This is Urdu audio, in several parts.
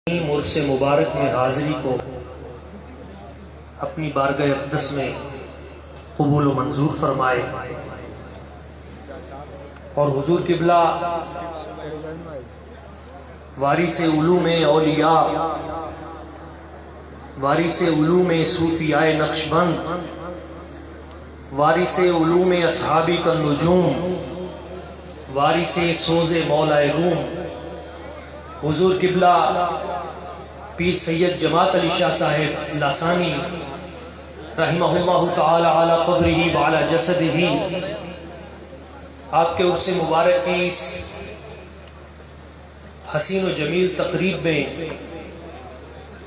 عرص مبارک میں حاضری کو اپنی بارگاہ اقدس میں قبول و منظور فرمائے، اور حضور قبلہ وارث علوم اولیاء، وارث علوم صوفیاء نقشبند، وارث علوم اصحابی کا نجوم، وارث سوز مولا روم، حضور قبلہ پیر سید جماعت علی شاہ صاحب لاسانی رحمہ اللہ تعالی علی قبرہ وعلی جسدہ، آپ کے عرص مبارک کی اس حسین و جمیل تقریب میں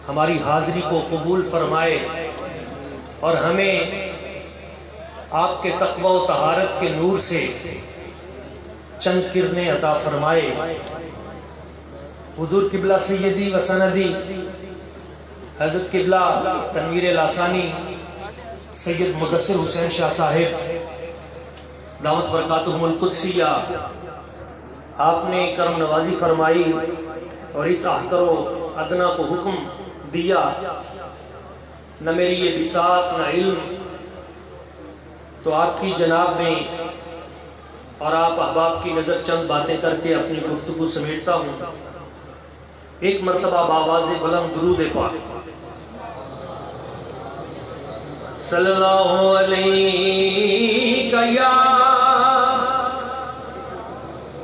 ہماری حاضری کو قبول فرمائے، اور ہمیں آپ کے تقوی و طہارت کے نور سے چند کرنیں عطا فرمائے۔ حضور قبلہ سیدی و سندی حضرت قبلہ تنویر لاسانی سید مدثر حسین شاہ صاحب دعوت برکاتہم القدسیہ، آپ نے کرم نوازی فرمائی اور اس احقر و ادنا کو حکم دیا، نہ میری یہ بساط نہ علم، تو آپ کی جناب میں اور آپ احباب کی نظر چند باتیں کر کے اپنی گفتگو سمیٹتا ہوں۔ ایک مرتبہ بآواز بلند درود پاک صلی اللہ علیہ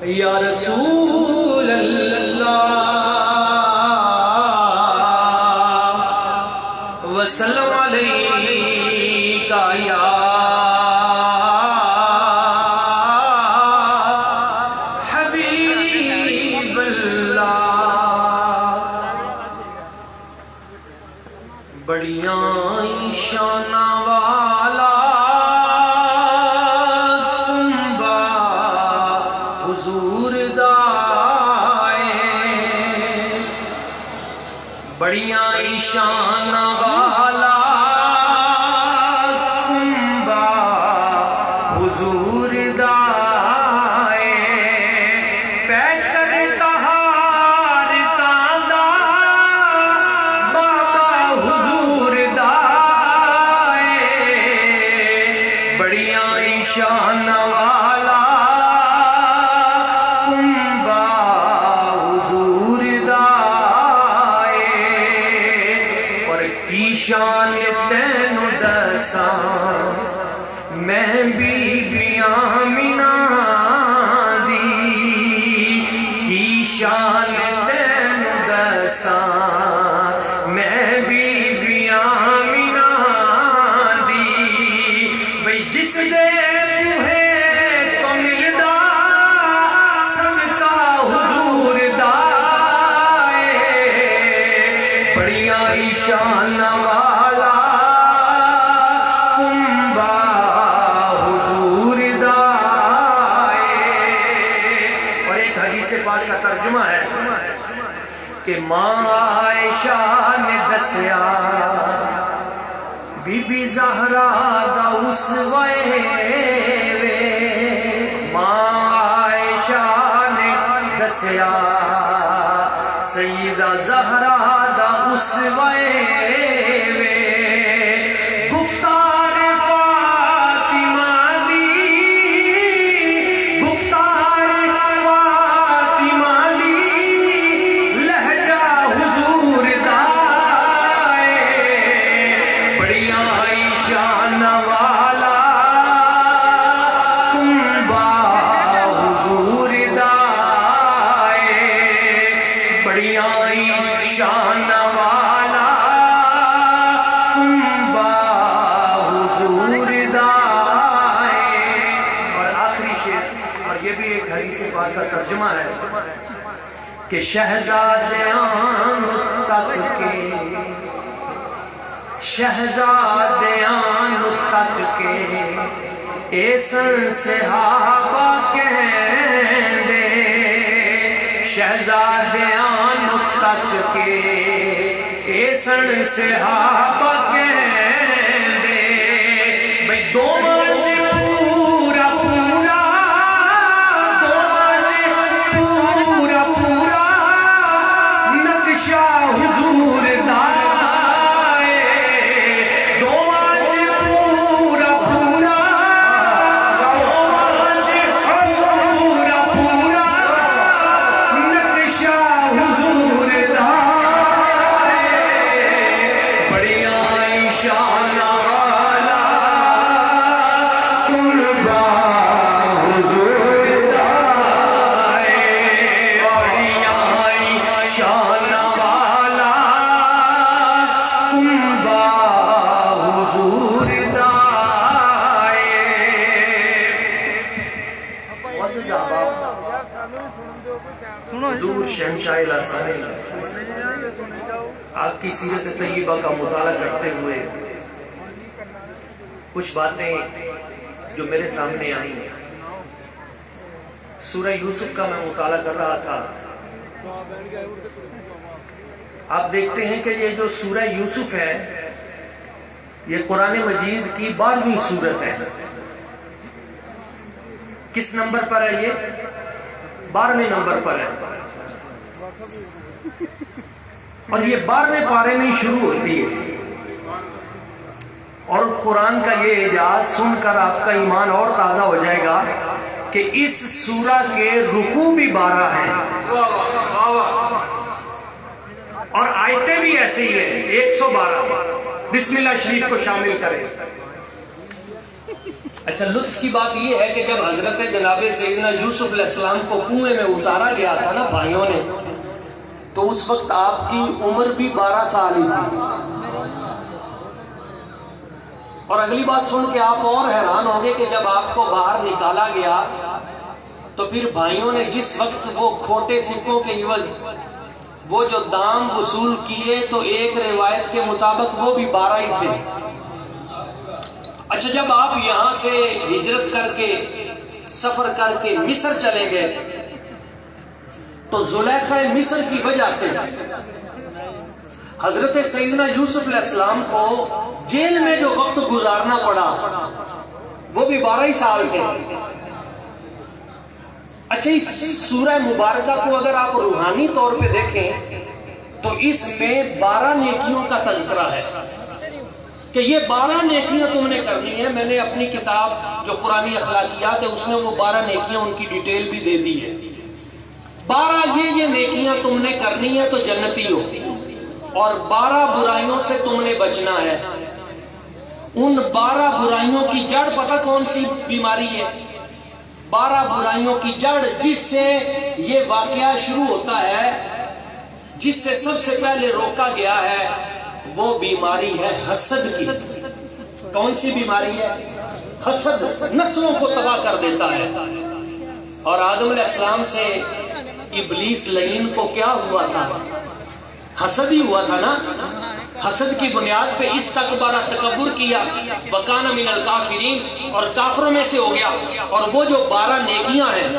یا رسول اللہ وسلم علیہ یا حبیب اللہ۔ بڑیاں شان والا تم با حضور دائے، بڑیاں شان والا تم با حضور دائے، پیکر تہار تاندہ بابا حضور دائے، بڑیاں شان والا تم با حضور دائے، اور کی شان تینو دساں میں بیبیاں آمینہ دی، کی شان تینو دساں میں بیبیاں آمینہ دی، بھئی جس دے موہے تو ملدا صدقہ حضور دائے، بڑیاں شان والا تم با حضور دائے۔ اور ایک حدیث پاک کا ترجمہ ہے کہ ماں عائشہ نے دسیا بی بی زہرا دا اسوے وے، ماں عائشہ نے دسیا سیدہ زہرا دا اسوے وے، گفتار فاطمہ دی، گفتار فاطمہ دی، لہجہ حضور دائے، بڑیاں شان والا تم با حضور دائے، بڑیاں شان والا تم با حضور دائے۔ اور آخری شعر، اور یہ بھی ایک حدیث پاک کا ترجمہ ہے کہ شہزادیاں تک کے، شہزادیاں تک کے ایسن صحابہ کہندے، شہزادیاں تک کے ایسن صحابہ کہندے، بھئی دو منچ پورا پورا، دو منچ پورا پورا نقشہ حضور دا حضور شہنشاہ لاسانی آپ کی سیرت طیبہ کا مطالعہ کرتے ہوئے کچھ باتیں جو میرے سامنے آئی ہیں. سورہ یوسف کا میں مطالعہ کر رہا تھا. آپ دیکھتے ہیں کہ یہ جو سورہ یوسف ہے یہ قرآن مجید کی 12ویں سورت ہے. کس نمبر پر ہے یہ؟ 12ویں نمبر پر ہے. اور یہ 12ویں پارے میں شروع ہوتی ہے. اور قرآن کا یہ اعجاز سن کر آپ کا ایمان اور تازہ ہو جائے گا کہ اس سورہ کے رکوع بھی 12 ہیں اور آیتیں بھی ایسے ہی ہیں 112. بسم اللہ شریف کو شامل کریں. اچھا، لطف کی بات یہ ہے کہ جب حضرت جناب سیدنا یوسف علیہ السلام کو کنویں میں اتارا گیا تھا نا بھائیوں نے، تو اس وقت آپ کی عمر بھی 12 سال ہی تھی. اور اگلی بات سن کے آپ اور حیران ہوں گے کہ جب آپ کو باہر نکالا گیا تو پھر بھائیوں نے جس وقت وہ کھوٹے سکوں کے عوض وہ جو دام وصول کیے تو ایک روایت کے مطابق وہ بھی 12 ہی تھے. اچھا، جب آپ یہاں سے ہجرت کر کے سفر کر کے مصر چلے گئے تو زلیخا مصر کی وجہ سے حضرت سیدنا یوسف علیہ السلام کو جیل میں جو وقت گزارنا پڑا وہ بھی 12 ہی سال تھے. اچھا، اس سورہ مبارکہ کو اگر آپ روحانی طور پہ دیکھیں تو اس میں 12 نیکیوں کا تذکرہ ہے کہ یہ 12 نیکیاں تم نے کرنی ہے. میں نے اپنی کتاب جو قرآنی اخلاقیات ہے اس میں وہ 12 نیکیاں ان کی ڈیٹیل بھی دے دی ہے. 12 یہ نیکیاں تم نے کرنی ہے تو جنتی ہو، اور 12 برائیوں سے تم نے بچنا ہے. ان 12 برائیوں کی جڑ پتہ کون سی بیماری ہے؟ 12 برائیوں کی جڑ جس سے یہ واقعہ شروع ہوتا ہے، جس سے سب سے پہلے روکا گیا ہے، وہ بیماری ہے حسد کی. کون سی بیماری ہے؟ حسد. نسلوں کو تباہ کر دیتا ہے. اور آدم علیہ السلام سے ابلیس لعین کو کیا ہوا تھا؟ حسد ہی ہوا تھا نا. حسد کی بنیاد پہ استکبر تکبر کیا، وکان من الکافرین، اور کافروں میں سے ہو گیا. اور وہ جو 12 نیکیاں ہیں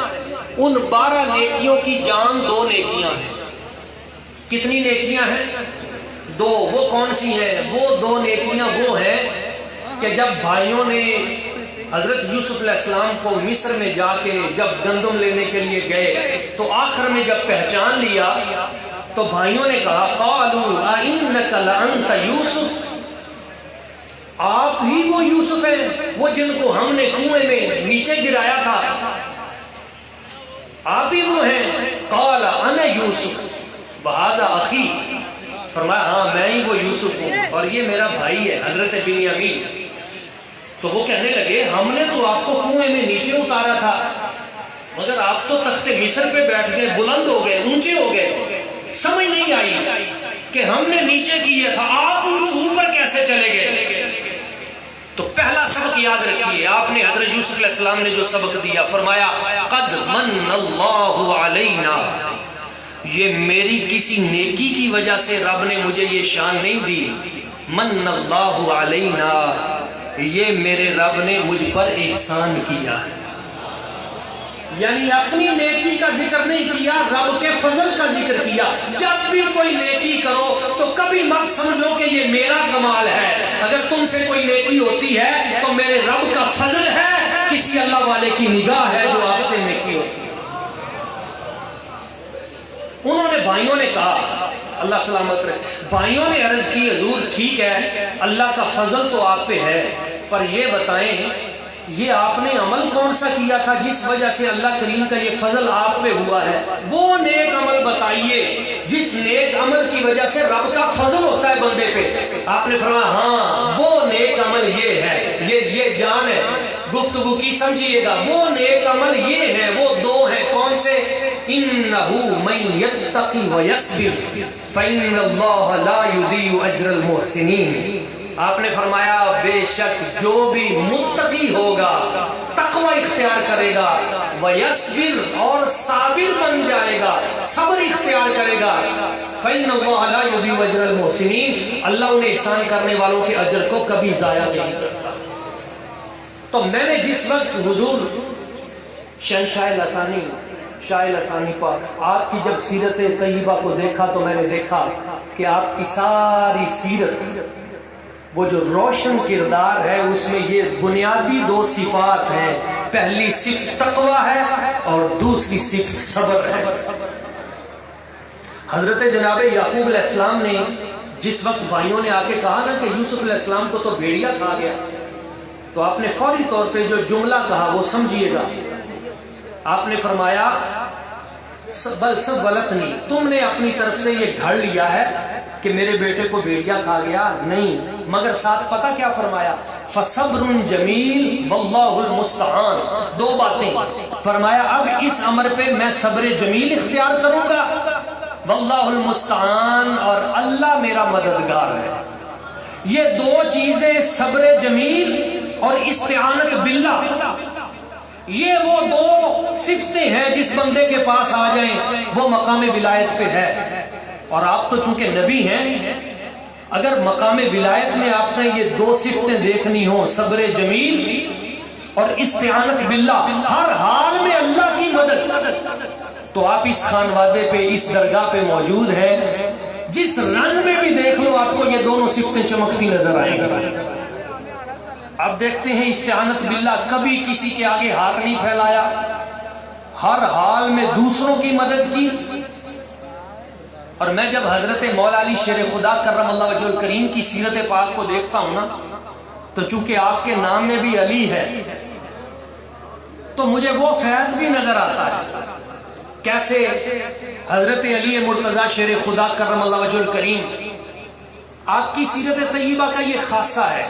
ان 12 نیکیوں کی جان 2 نیکیاں ہیں. کتنی نیکیاں ہیں؟ 2. وہ کون سی ہیں؟ وہ 2 نیکیاں وہ ہیں کہ جب بھائیوں نے حضرت یوسف علیہ السلام کو مصر میں جا کے جب گندم لینے کے لیے گئے تو آخر میں جب پہچان لیا تو بھائیوں نے کہا قالوا اِنَّكَ لَأَنْتَ یوسف، آپ ہی وہ یوسف ہیں وہ جن کو ہم نے کنویں میں نیچے گرایا تھا، آپ ہی وہ ہیں. قال انا یوسف وہذا اخی، فرمایا ہاں میں ہی وہ یوسف ہوں اور یہ میرا بھائی ہے حضرت بنیامین. تو وہ کہنے لگے ہم نے تو آپ کو کنویں میں نیچے اتارا تھا مگر آپ تو تخت مصر پہ بیٹھ گئے، بلند ہو گئے، اونچے ہو گئے. سمجھ نہیں آئی کہ ہم نے نیچے کیا تھا، آپ اوپر کیسے چلے گئے؟ تو پہلا سبق یاد رکھیے، آپ نے حضرت یوسف علیہ السلام نے جو سبق دیا، فرمایا قد من اللہ علینا، یہ میری کسی نیکی کی وجہ سے رب نے مجھے یہ شان نہیں دی. من اللہ علینا، یہ میرے رب نے مجھ پر احسان کیا ہے. یعنی اپنی نیکی کا ذکر نہیں کیا، رب کے فضل کا ذکر کیا. جب بھی کوئی نیکی کرو تو کبھی مت سمجھو کہ یہ میرا کمال ہے. اگر تم سے کوئی نیکی ہوتی ہے تو میرے رب کا فضل ہے، کسی اللہ والے کی نگاہ ہے جو آپ سے نیکی ہوتی ہے. انہوں نے بھائیوں نے کہا اللہ سلامت رہے۔ بھائیوں نے عرض کی حضور ٹھیک ہے اللہ کا فضل تو آپ پہ ہے، پر یہ بتائیں یہ آپ نے عمل کون سا کیا تھا جس وجہ سے اللہ کریم کا یہ فضل آپ پہ ہوا ہے؟ وہ نیک عمل بتائیے جس نیک عمل کی وجہ سے رب کا فضل ہوتا ہے بندے پہ۔ آپ نے فرمایا ہاں وہ نیک عمل یہ ہے، یہ جان ہے گفتگو کی، سمجھیے گا۔ وہ نیک عمل یہ ہے، وہ دو ہیں، کون سے؟ اِنَّهُ مَن يَتَّقِ وَيَصْبِرْ فَإِنَّ اللَّهَ لَا يُضِيعُ أَجْرَ الْمُحْسِنِينَ۔ آپ نے فرمایا بے شک جو بھی متقی ہوگا، تقوی اختیار کرے گا، وَيَصْبِرْ اور صابر بن جائے گا، صبر اختیار کرے گا، فَإِنَّ اللَّهَ لَا يُضِيعُ أَجْرَ الْمُحْسِنِينَ، اللہ انہیں احسان کرنے والوں کے اجر کو کبھی ضائع نہیں کرتا۔ تو میں نے جس وقت حضور شہنشاہ لسانی شاہ لسانی پاک آپ کی جب سیرت طیبہ کو دیکھا تو میں نے دیکھا کہ آپ کی ساری سیرت وہ جو روشن کردار ہے اس میں یہ بنیادی دو صفات ہیں، پہلی صفت تقوی ہے اور دوسری صفت صبر ہے۔ حضرت جناب یعقوب علیہ السلام نے جس وقت بھائیوں نے آ کے کہا نا کہ یوسف علیہ السلام کو تو بھیڑیا کھا گیا، تو آپ نے فوری طور پہ جو جملہ کہا وہ سمجھیے گا۔ آپ نے فرمایا بل سب غلط نہیں، تم نے اپنی طرف سے یہ گھڑ لیا ہے کہ میرے بیٹے کو بھیڑیا کھا گیا، نہیں، مگر ساتھ پتہ کیا فرمایا؟ فصبر جمیل واللہ المستعان، دو باتیں فرمایا۔ اب اس امر پہ میں صبر جمیل اختیار کروں گا، واللہ المستعان اور اللہ میرا مددگار ہے۔ یہ دو چیزیں صبر جمیل اور استعانت باللہ، یہ وہ دو صفتیں ہیں جس بندے کے پاس آ جائیں وہ مقام ولایت پہ ہے۔ اور آپ تو چونکہ نبی ہیں، اگر مقام ولایت میں آپ نے یہ دو صفتیں دیکھنی ہوں، صبر جمیل اور استعانت باللہ، ہر حال میں اللہ کی مدد، تو آپ اس خانوادے پہ، اس درگاہ پہ موجود ہیں، جس رنگ میں بھی دیکھ لو آپ کو یہ دونوں صفتیں چمکتی نظر آئیں گی۔ اب دیکھتے ہیں استعانت باللہ، کبھی کسی کے آگے ہاتھ نہیں پھیلایا، ہر حال میں دوسروں کی مدد کی۔ اور میں جب حضرت مولا علی شیر خدا کرم اللہ وجہ الکریم کی سیرت پاک کو دیکھتا ہوں نا، تو چونکہ آپ کے نام میں بھی علی ہے تو مجھے وہ فیض بھی نظر آتا ہے۔ کیسے حضرت علی مرتضیٰ شیر خدا کرم اللہ وجہ الکریم، آپ کی سیرت طیبہ کا یہ خاصہ ہے۔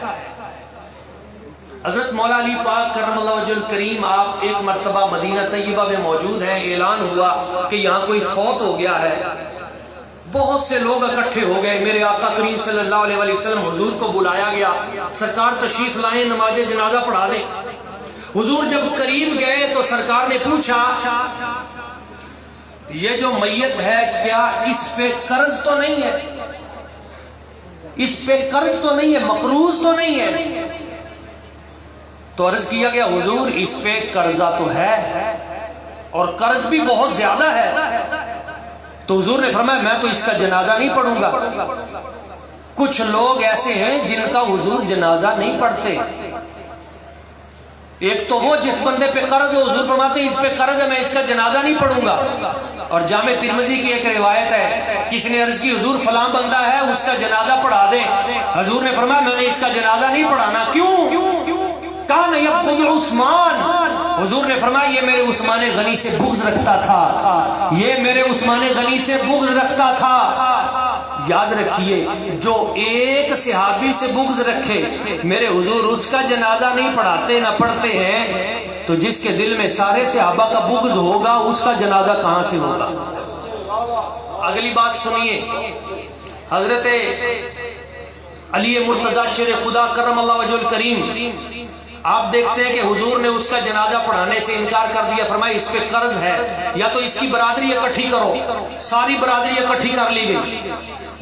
حضرت مولا علی پاک کرم اللہ وجہ الکریم آپ ایک مرتبہ مدینہ طیبہ میں موجود ہیں، اعلان ہوا کہ یہاں کوئی فوت ہو گیا ہے، بہت سے لوگ اکٹھے ہو گئے، میرے آقا کریم صلی اللہ علیہ وسلم حضور کو بلایا گیا، سرکار تشریف لائیں، نماز جنازہ پڑھا دیں۔ حضور جب قریب گئے تو سرکار نے پوچھا یہ جو میت ہے کیا اس پہ قرض تو نہیں ہے؟ اس پہ قرض تو نہیں ہے، مقروض تو نہیں ہے؟ تو عرض کیا گیا حضور اس پہ قرضہ تو ہے اور قرض بھی بہت زیادہ ہے۔ تو حضور نے فرمایا میں تو اس کا جنازہ نہیں پڑھوں گا۔ کچھ لوگ ایسے ہیں جن کا حضور جنازہ نہیں پڑھتے، ایک تو وہ جس بندے پہ قرض ہے، حضور فرماتے ہیں اس پہ قرض ہے میں اس کا جنازہ نہیں پڑھوں گا۔ اور جامع ترمذی کی ایک روایت ہے، کسی نے عرض کی حضور فلاں بندہ ہے اس کا جنازہ پڑھا دیں، حضور نے فرمایا میں نے اس کا جنازہ نہیں پڑھانا۔ کیوں؟ کان یبغض عثمان، حضور نے فرمایا یہ میرے عثمان غنی سے بغض رکھتا تھا، یہ میرے عثمان غنی سے بغض رکھتا تھا۔ یاد رکھیے جو ایک صحابی سے بغض رکھے، میرے حضور اس کا جنازہ نہیں پڑھاتے نہ پڑھتے ہیں، تو جس کے دل میں سارے صحابہ کا بغض ہوگا اس کا جنازہ کہاں سے ہوگا؟ اگلی بات سنیے، حضرت علی مرتضیٰ شیر خدا کرم اللہ وجہ الکریم، آپ دیکھتے ہیں کہ حضور نے اس کا جنازہ پڑھانے سے انکار کر دیا، فرمایا اس پہ قرض ہے، یا تو اس کی برادری اکٹھی کرو۔ ساری برادری اکٹھی کر لی گئی۔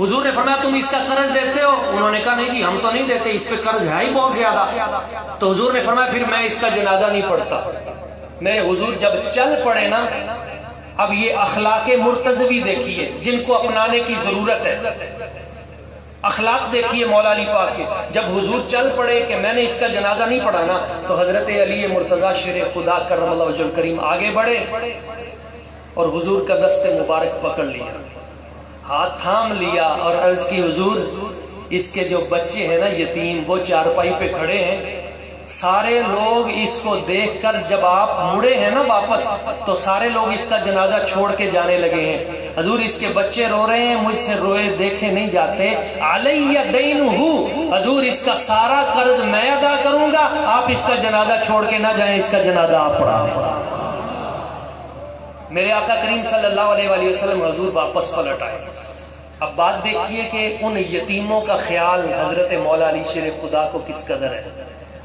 حضور نے فرمایا تم اس کا قرض دیتے ہو؟ انہوں نے کہا نہیں جی ہم تو نہیں دیتے، اس پہ قرض ہے ہی بہت زیادہ۔ تو حضور نے فرمایا پھر میں اس کا جنازہ نہیں پڑھتا۔ میرے حضور جب چل پڑے نا، اب یہ اخلاق مرتضوی دیکھیے جن کو اپنانے کی ضرورت ہے، اخلاق دیکھیے مولا علی پاک کے۔ جب حضور چل پڑے کہ میں نے اس کا جنازہ نہیں پڑھانا، تو حضرت علی مرتضیٰ شیر خدا کرم اللہ وجہ الکریم آگے بڑھے اور حضور کا دست مبارک پکڑ لیا۔ ہاتھ تھام لیا اور عرض کی حضور اس کے جو بچے ہیں نا یتیم، وہ چارپائی پہ کھڑے ہیں، سارے لوگ اس کو دیکھ کر جب آپ مڑے ہیں نا واپس تو سارے لوگ اس کا جنازہ چھوڑ کے جانے لگے ہیں۔ حضور اس کے بچے رو رہے ہیں، مجھ سے روئے دیکھے نہیں جاتے، علیہ دینہ، حضور اس کا سارا قرض میں ادا کروں گا، آپ اس کا جنازہ چھوڑ کے نہ جائیں، اس کا جنازہ آپ پڑھا دیں۔ میرے آقا کریم صلی اللہ علیہ وآلہ وسلم حضور واپس پلٹ آئے۔ اب بات دیکھیے کہ ان یتیموں کا خیال حضرت مولا علی شیر خدا کو کس قدر ہے،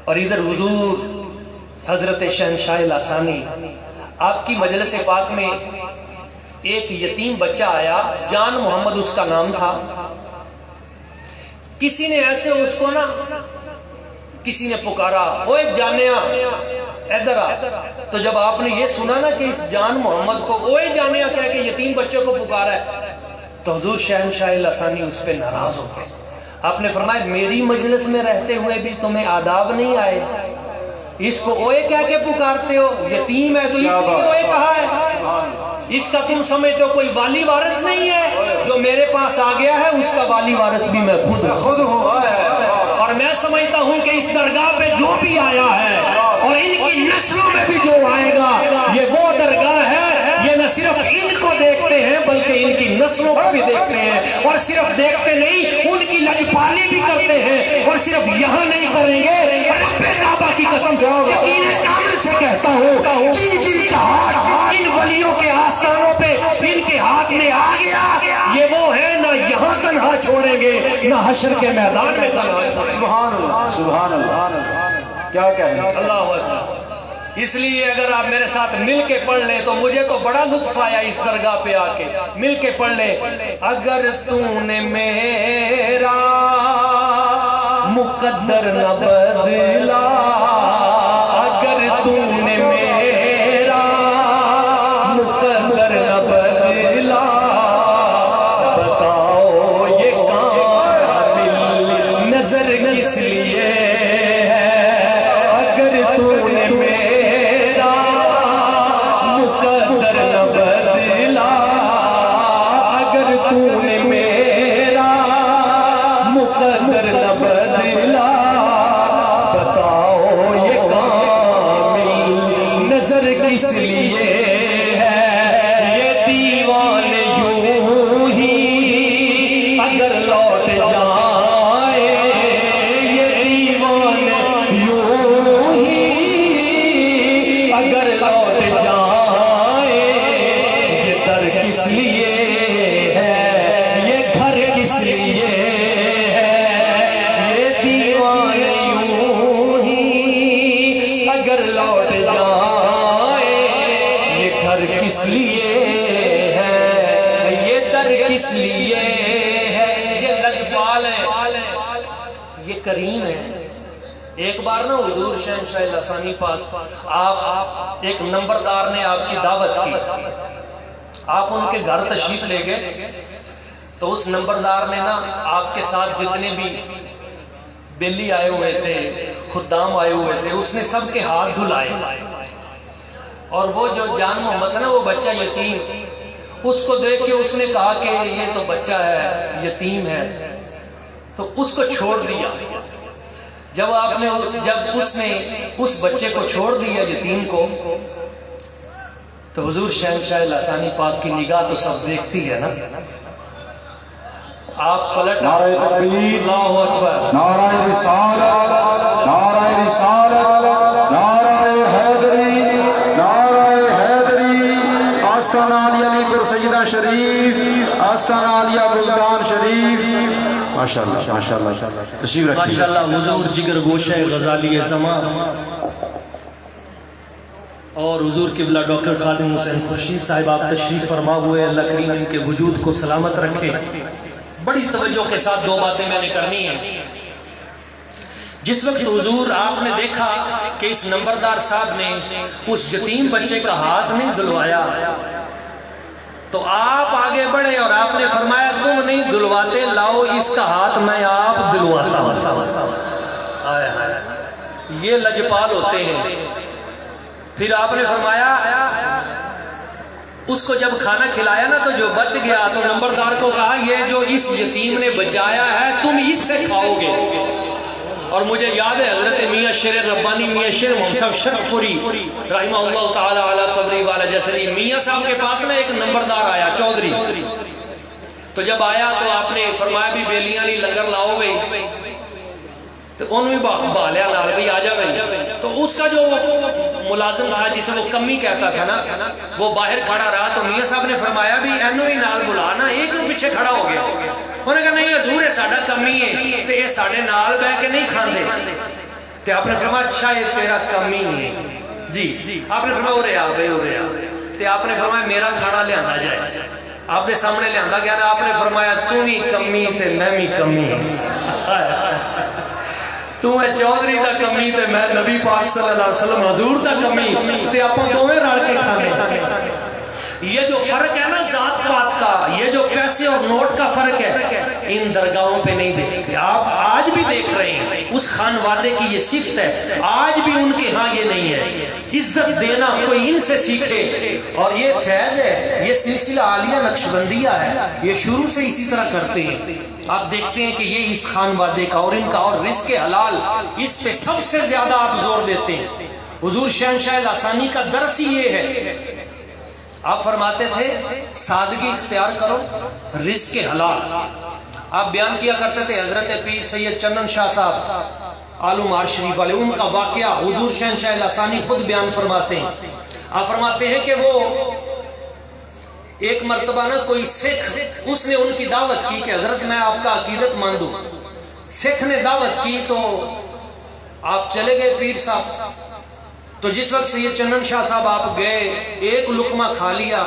اور ادھر حضور حضرت شہنشاہ لاسانی آپ کی مجلس پاک میں ایک یتیم بچہ آیا، جان محمد اس کا نام تھا۔ کسی نے ایسے اس کو نا کسی نے پکارا، اوے جانیا ادھر آ۔ تو جب آپ نے یہ سنا نا کہ اس جان محمد کو اوے جانیا کہہ کے یتیم بچے کو پکارا ہے، تو حضور شہنشاہ لاسانی اس پہ ناراض ہو گئے۔ آپ نے فرمایا میری مجلس میں رہتے ہوئے بھی تمہیں آداب نہیں آئے، اس کو اوے کہہ کے پکارتے ہو، یتیم ہے تو اس لیے اوے کہا ہے، اس کا تم سمجھتے ہو کوئی والی وارث نہیں ہے، جو میرے پاس آ گیا ہے اس کا والی وارث بھی میں خود ہوں، اور میں سمجھتا ہوں کہ اس درگاہ پہ جو بھی آیا ہے اور ان کی نسلوں میں بھی جو آئے گا یہ وہ درگاہ ہے، یہ نہ صرف ان کو دیکھتے ہیں بلکہ ان کی نسلوں کو بھی دیکھتے ہیں، اور صرف دیکھتے نہیں ان کی لجپالی بھی کرتے ہیں، اور صرف یہاں نہیں کریں گے، رب کعبہ کی قسم یقین کامل سے کہتا ہوں جن کا ہاتھ ان ولیوں کے آستانوں پہ ان کے ہاتھ میں آ گیا، یہ وہ ہے نہ یہاں تنہا چھوڑیں گے نہ حشر کے میدان میں تنہا چھوڑیں گے۔ سبحان اللہ سبحان اللہ، کیا کہیں اللہ اکبر۔ اس لیے اگر آپ میرے ساتھ مل کے پڑھ لیں تو مجھے تو بڑا لطف آیا اس درگاہ پہ آ کے، مل کے پڑھ لیں۔ اگر تو نے میرا مقدر نہ بدلا، اگر تو نے میرا مقدر نہ بدلا، بتاؤ یہ کامل نظر کس لیے ہے، اگر تو نے میرا مقدر نہ بدلا، اگر تو نے میرا مقدر نہ بدلا، بتاؤ یہ کامل نظر کس لیے ہے، یہ دیوانے یوں ہی اگر لوٹ جائے، یہ دیوانے یوں ہی اگر لوٹ جائے، یہ در کس لیے ہے، یہ گھر کس لیے ہے، یہ دیوانے یوں ہی اگر لوٹ جائے، یہ گھر کس لیے ہے، یہ در کس لیے ہے، یہ لجپال ہے، یہ کریم ہے۔ ایک بار نا حضور شہنشاہ لاسانی پاک آپ ایک نمبردار نے آپ کی دعوت کی، آپ ان کے گھر تشریف لے گئے، تو اس نمبردار نے نا آپ کے ساتھ جتنے بھی بیلی آئے ہوئے تھے، خدام آئے ہوئے تھے، اس نے سب کے ہاتھ دھلائے، اور وہ جو جان محمد ہے نا وہ بچہ یتیم، اس کو دیکھ کے اس نے کہا کہ یہ تو بچہ ہے یتیم ہے، تو اس کو چھوڑ دیا۔ جب اس نے اس بچے کو چھوڑ دیا یتیم کو، تو حضور شہنشاہ لاسانی پاک کی نگاہ تو سب دیکھتی ہے نا، آپ پلٹ نعرہ تکبیر، اللہ اکبر، نعرہ رسالت، نعرہ رسالت، نعرہ حیدری، نعرہ حیدری، آستانہ عالیہ علی گھر سیدہ شریف، آستانہ عالیہ ملتان شریف، ماشاءاللہ ماشاءاللہ، تشریف رکھیے ماشاءاللہ۔ حضور جگر گوشہ غزالی زمان اور حضور قبلہ ڈاکٹر خادم حسین خورشید صاحب آپ تشریف فرما ہوئے، اللہ کریم ان کے وجود کو سلامت رکھے۔ بڑی توجہ کے ساتھ دو باتیں میں نے کرنی ہیں۔ جس وقت حضور آپ نے دیکھا کہ اس نمبردار صاحب نے اس یتیم بچے کا ہاتھ نہیں دھلوایا، تو آپ آگے بڑھے اور آپ نے فرمایا تم نہیں دھلواتے، لاؤ اس کا ہاتھ میں آپ دھلواتا ہوں۔ یہ لجپال ہوتے ہیں۔ پھر آپ نے فرمایا اس کو جب کھانا کھلایا نا تو جو بچ گیا تو نمبردار کو کہا یہ جو اس یتیم نے بچایا ہے تم اس سے کھاؤ گے. اور مجھے یاد ہے حضرت میاں شیر ربانی میاں شیر محمد صاحب شرف پوری رحمہ اللہ تعالی علی قبری والا جیسے میاں صاحب کے پاس نا ایک نمبردار آیا چودھری. تو جب آیا تو آپ نے فرمایا بھی بیلیاں نہیں لنگر لاؤ گے تو انہوں بھی بالیا لال بھی آ جا گئی. تو اس کا جو ملازم تھا جسے وہ کمی کہتا تھا نا وہ باہر کھڑا رہا. تو میاں صاحب نے فرمایا بھی اینو ہی نال بلانا. ایک پیچھے کھڑا ہو گیا. انہوں نے کہا نہیں حضور ہے ساڑھا کمی ہے تو یہ ساڑھے نال بہ کے نہیں کھاندے. تو آپ نے فرمایا اچھا یہ تیرا کمی ہے جی. آپ نے فرمایا ارے آ بھائی ارے آ. تو آپ نے فرمایا میرا کھانا لیا جائے. آپ نے سامنے لیا گیا نا. آپ نے فرمایا تو بھی کمی تے میں بھی کمی. تو ہے چودھری دا کمی تے میں نبی پاک صلی اللہ علیہ وسلم حضور دا کمی تے آپ دوویں رل کے کھانے. یہ جو فرق ہے نا ذات پات کا, یہ جو پیسے اور نوٹ کا فرق ہے ان درگاہوں پہ نہیں دیکھتے. آپ آج بھی دیکھ رہے ہیں اس خانوادے کی یہ صفت ہے. آج بھی ان کے ہاں یہ نہیں ہے. عزت دینا کوئی ان سے سیکھے. اور یہ فیض ہے, یہ سلسلہ عالیہ نقشبندیہ ہے, یہ شروع سے اسی طرح کرتے ہیں. آپ دیکھتے ہیں کہ یہ اس خانوادے کا اور ان کا اور رزق حلال اس پہ سب سے زیادہ آپ زور دیتے ہیں. حضور شہنشاہ لاسانی کا درس ہی یہ ہے. آپ فرماتے تھے سادگی اختیار کرو, رزق حلال. آپ بیان کیا کرتے تھے حضرت پیر سید چنن شاہ صاحب عالم آر شریف والے, ان کا واقعہ حضور شہنشاہ لاسانی خود بیان فرماتے ہیں. آپ فرماتے ہیں کہ وہ ایک مرتبہ نا کوئی سکھ, اس نے ان کی دعوت کی کہ حضرت میں آپ کا عقیدت مان دوں. سکھ نے دعوت کی تو آپ چلے گئے پیر صاحب. تو جس وقت سید چنن شاہ صاحب آپ گئے ایک لقمہ کھا لیا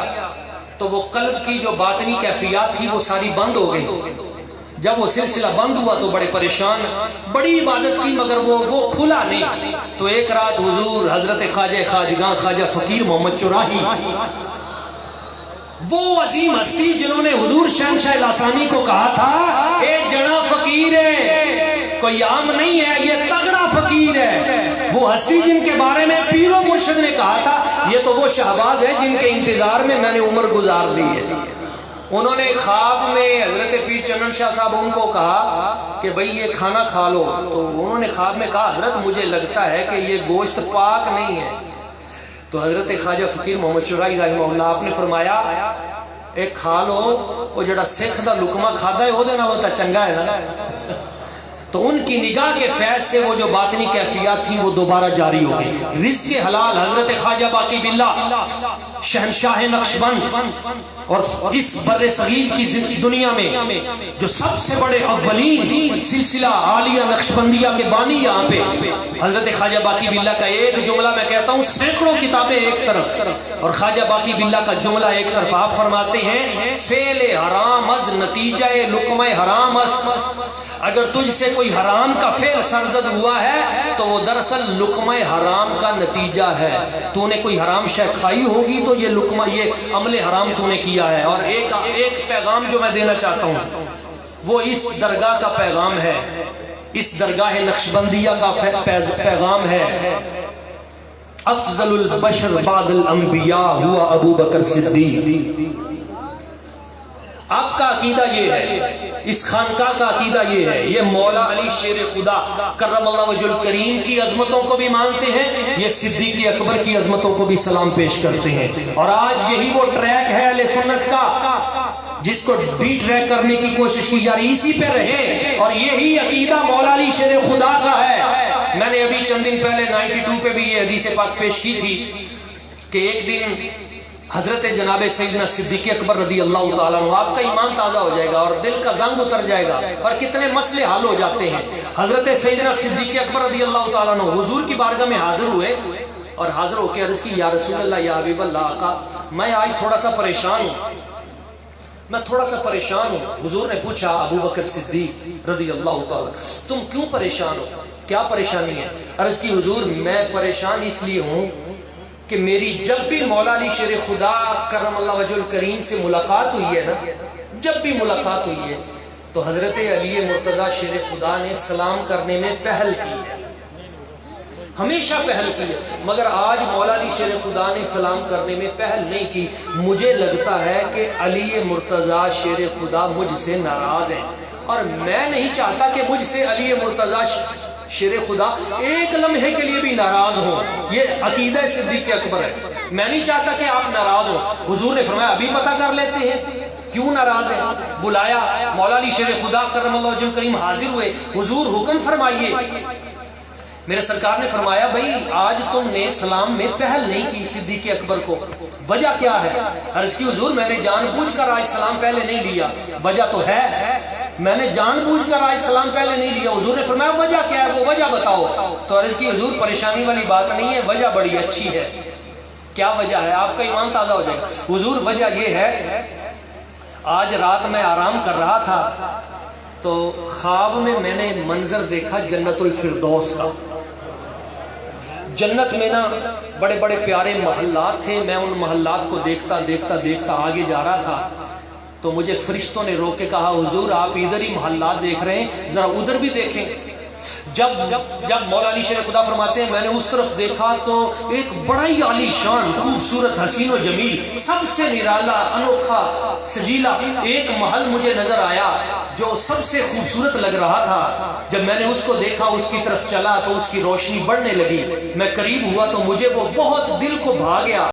تو وہ قلب کی جو باطنی کیفیات تھی وہ ساری بند ہو گئی. جب وہ سلسلہ بند ہوا تو بڑے پریشان, بڑی عبادت کی مگر وہ کھلا نہیں. تو ایک رات حضور حضرت خواجہ خواجگاں خواجہ فقیر محمد چراہی, وہ عظیم ہستی جنہوں نے حضور شہنشاہ لاسانی کو کہا تھا اے جڑا فقیر ہے, کوئی عام نہیں ہے, یہ تگڑا فقیر ہے. وہ ہستی جن کے بارے میں پیر و مرشد نے کہا تھا یہ تو وہ شہباز ہے جن کے انتظار میں میں نے عمر گزار دی ہے. انہوں نے خواب میں حضرت پیر چنن شاہ صاحب ان کو کہا کہ بھئی یہ کھانا کھا لو. تو انہوں نے خواب میں کہا حضرت مجھے لگتا ہے کہ یہ گوشت پاک نہیں ہے. تو حضرت خواجہ فقیر محمد چرائی رحمہ اللہ آپ نے فرمایا ایک کھا لو, وہ جڑا سکھ دا لقمہ کھادا ہے وہ دے نالوں تے چنگا ہے نا. تو ان کی نگاہ کے فیض سے وہ جو باطنی کیفیات تھی وہ دوبارہ جاری ہو گئی. رزق حلال حضرت خواجہ باقی باللہ شہنشاہ نقشبند اور اس بر صغیر کی دنیا میں جو سب سے بڑے اولین سلسلہ عالیہ نقشبندیہ کے بانی یہاں پہ حضرت خواجہ باقی باللہ کا ایک جملہ میں کہتا ہوں سینکڑوں کتابیں ایک طرف اور خواجہ باقی باللہ کا جملہ ایک طرف. آپ فرماتے ہیں فعل حرام از نتیجہ لقمہ حرام از. اگر تجھ سے کوئی حرام کا فعل سرزد ہوا ہے تو وہ دراصل لقمہ حرام کا نتیجہ ہے. تو نے کوئی حرام شے کھائی ہوگی تو یہ لقمہ یہ عمل حرام تو نے کیا ہے. اور ایک پیغام جو میں دینا چاہتا ہوں وہ اس درگاہ کا پیغام ہے, اس درگاہ نقشبندیہ کا پیغام ہے. افضل البشر بعد الانبیاء ہوا ابو بکر صدیق. آپ کا عقیدہ یہ ہے, اس خانقاہ کا عقیدہ یہ ہے, یہ مولا علی شیر خدا کرم اللہ وجہ الکریم کی عظمتوں کو بھی مانتے ہیں, یہ صدیق اکبر کی عظمتوں کو بھی سلام پیش کرتے ہیں. اور آج یہی وہ ٹریک ہے اہل سنت کا جس کو بی ٹریک کرنے کی کوشش کی جا رہی, اسی پہ رہے. اور یہی عقیدہ مولا علی شیر خدا کا ہے. میں نے ابھی چند دن پہلے 92 پہ بھی یہ حدیث پاک پیش کی تھی کہ ایک دن حضرت جناب سیدنا صدیق اکبر رضی اللہ تعالیٰ عنہ, آپ کا ایمان تازہ ہو جائے گا اور دل کا زنگ اتر جائے گا اور کتنے مسئلے حل ہو جاتے ہیں. حضرت سیدنا صدیق اکبر رضی اللہ تعالیٰ عنہ حضور کی بارگاہ میں حاضر ہوئے اور حاضر ہو کے عرض کی یا رسول اللہ یا حبیب اللہ آقا میں آج تھوڑا سا پریشان ہوں, میں تھوڑا سا پریشان ہوں. حضور نے پوچھا ابو بکر صدیق رضی اللہ تعالیٰ تم کیوں پریشان ہو, کیا پریشانی ہے؟ عرض کی حضور میں پریشان اس لیے ہوں کہ میری جب بھی مولا علی شیر خدا کرم اللہ وجہ الکریم سے ملاقات ہوئی ہے نا, جب بھی ملاقات ہوئی ہے تو حضرت علی مرتضیٰ شیر خدا نے سلام کرنے میں پہل کی ہے. ہمیشہ پہل کی ہے، مگر آج مولا علی شیر خدا نے سلام کرنے میں پہل نہیں کی۔ مجھے لگتا ہے کہ علی مرتضیٰ شیر خدا مجھ سے ناراض ہیں، اور میں نہیں چاہتا کہ مجھ سے علی مرتضیٰ شیر خدا ایک لمحے کے لیے بھی ناراض ہو۔ یہ عقیدہ صدیق اکبر ہے، میں نہیں چاہتا کہ آپ ناراض ہو۔ حضور نے فرمایا ابھی پتہ کر لیتے ہیں کیوں ناراض ہیں۔ بلایا، مولا علی شیر خدا کرم اللہ وجہ کریم حاضر ہوئے۔ حضور حکم فرمائیے۔ میرے سرکار نے فرمایا بھئی آج تم نے سلام میں پہل نہیں کی صدیق اکبر کو، وجہ کیا ہے؟ عرض کی حضور میں نے جان بوجھ کر آج سلام پہلے نہیں لیا۔ وجہ تو ہے، میں نے جان بوجھ کر آج سلام پہلے نہیں لیا۔ حضور نے فرمایا وجہ کیا ہے، وہ وجہ بتاؤ۔ تو عرض کی حضور پریشانی والی بات نہیں ہے، وجہ بڑی اچھی ہے۔ کیا وجہ ہے؟ آپ کا ایمان تازہ ہو جائے۔ حضور وجہ یہ ہے، آج رات میں آرام کر رہا تھا تو خواب میں نے منظر دیکھا جنت الفردوس کا۔ جنت میں نا بڑے بڑے پیارے محلات تھے، میں ان محلات کو دیکھتا دیکھتا دیکھتا آگے جا رہا تھا تو مجھے فرشتوں نے روک کے کہا حضور آپ ادھر ہی محلات دیکھ رہے ہیں، ذرا ادھر بھی دیکھیں۔ جب مولا علی شیر خدا فرماتے ہیں میں نے اس طرف دیکھا تو ایک بڑا ہی عالی شان خوبصورت حسین و جمیل سب سے نرالا انوکھا سجیلا ایک محل مجھے نظر آیا جو سب سے خوبصورت لگ رہا تھا۔ جب میں نے اس کو دیکھا، اس کی طرف چلا تو اس کی روشنی بڑھنے لگی، میں قریب ہوا تو مجھے وہ بہت دل کو بھا گیا۔